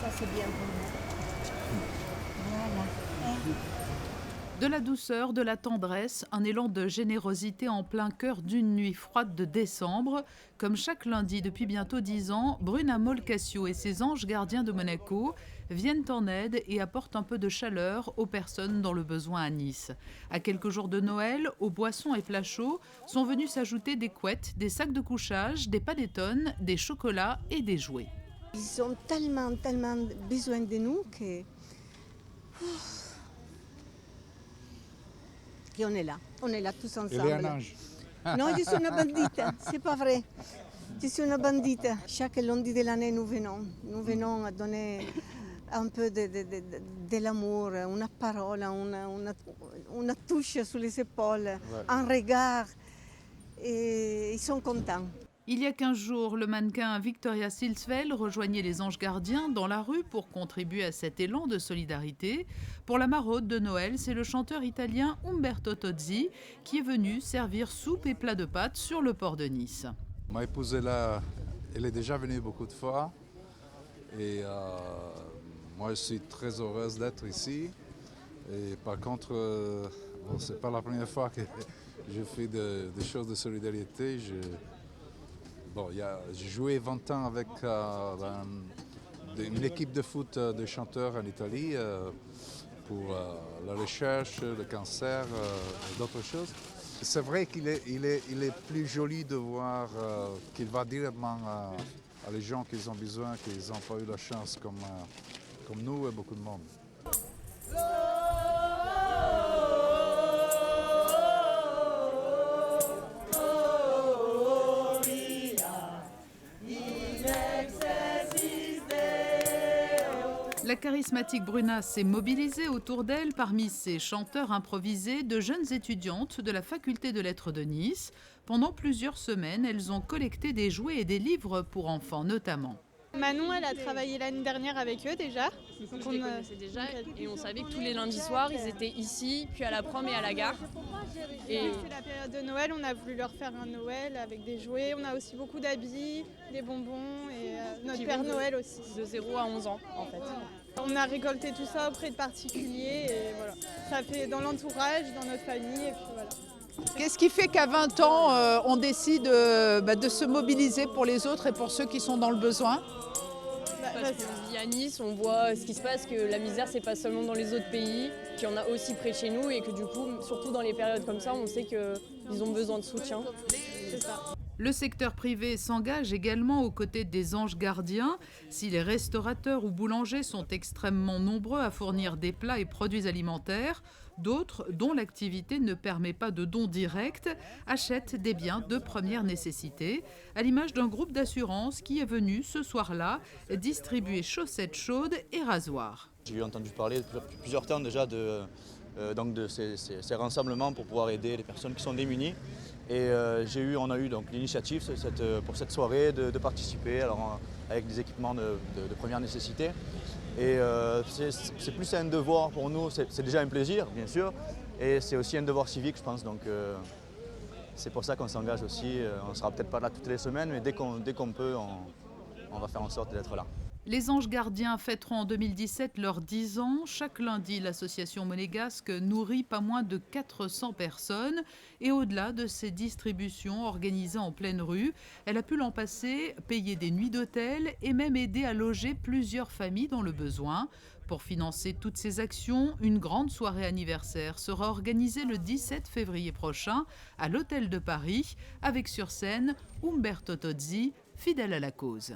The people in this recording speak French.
Ça, c'est bien pour nous. Voilà. De la douceur, de la tendresse, un élan de générosité en plein cœur d'une nuit froide de décembre. Comme chaque lundi depuis bientôt 10 ans, Bruna Molcassio et ses anges gardiens de Monaco viennent en aide et apportent un peu de chaleur aux personnes dans le besoin à Nice. À quelques jours de Noël, aux boissons et plats chauds sont venus s'ajouter des couettes, des sacs de couchage, des panettones, des chocolats et des jouets. Ils ont tellement besoin de nous que... Et on est là tous ensemble. Il est un ange. Non, je suis une bandite, c'est pas vrai. Je suis une bandite. Chaque lundi de l'année, nous venons à donner un peu de l'amour, une parole, une touche sur les épaules, un regard. Et ils sont contents. Il y a 15 jours, le mannequin Victoria Silsvel rejoignait les anges gardiens dans la rue pour contribuer à cet élan de solidarité. Pour la maraude de Noël, c'est le chanteur italien Umberto Tozzi qui est venu servir soupe et plats de pâtes sur le port de Nice. Ma épouse est là, elle est déjà venue beaucoup de fois. Et moi, je suis très heureuse d'être ici. Et par contre, bon, ce n'est pas la première fois que je fais des choses de solidarité. J'ai joué 20 ans avec une équipe de foot de chanteurs en Italie pour la recherche, le cancer et d'autres choses. C'est vrai qu'il est plus joli de voir qu'il va directement à les gens qui ont besoin, qui n'ont pas eu la chance comme nous et beaucoup de monde. La charismatique Bruna s'est mobilisée autour d'elle parmi ses chanteurs improvisés de jeunes étudiantes de la faculté de lettres de Nice. Pendant plusieurs semaines, elles ont collecté des jouets et des livres pour enfants notamment. Manon, elle a travaillé l'année dernière avec eux déjà. Donc je les connaissais déjà et on savait que tous les lundis soirs, ils étaient ici, puis à la prom et à la gare. Et c'est la période de Noël, on a voulu leur faire un Noël avec des jouets. On a aussi beaucoup d'habits, des bonbons et notre Père Noël aussi. De 0 à 11 ans en fait. On a récolté tout ça auprès de particuliers et voilà. Ça fait dans l'entourage, dans notre famille et puis voilà. Qu'est-ce qui fait qu'à 20 ans, on décide de se mobiliser pour les autres et pour ceux qui sont dans le besoin ? Parce qu'on vit à Nice, on voit ce qui se passe, que la misère, c'est pas seulement dans les autres pays, qu'il y en a aussi près de chez nous et que du coup, surtout dans les périodes comme ça, on sait qu'ils ont besoin de soutien. C'est ça. Le secteur privé s'engage également aux côtés des anges gardiens. Si les restaurateurs ou boulangers sont extrêmement nombreux à fournir des plats et produits alimentaires, d'autres, dont l'activité ne permet pas de dons directs, achètent des biens de première nécessité, à l'image d'un groupe d'assurance qui est venu ce soir-là distribuer chaussettes chaudes et rasoirs. J'ai entendu parler depuis plusieurs temps déjà de ces rassemblements pour pouvoir aider les personnes qui sont démunies. Et on a eu donc l'initiative pour cette soirée de participer avec des équipements de première nécessité. Et c'est plus un devoir pour nous, c'est déjà un plaisir bien sûr, et c'est aussi un devoir civique je pense. Donc c'est pour ça qu'on s'engage aussi. On ne sera peut-être pas là toutes les semaines, mais dès qu'on peut, on va faire en sorte d'être là. Les anges gardiens fêteront en 2017 leurs 10 ans. Chaque lundi, l'association monégasque nourrit pas moins de 400 personnes. Et au-delà de ces distributions organisées en pleine rue, elle a pu l'an passé payer des nuits d'hôtel et même aider à loger plusieurs familles dans le besoin. Pour financer toutes ces actions, une grande soirée anniversaire sera organisée le 17 février prochain à l'Hôtel de Paris, avec sur scène Umberto Tozzi, fidèle à la cause.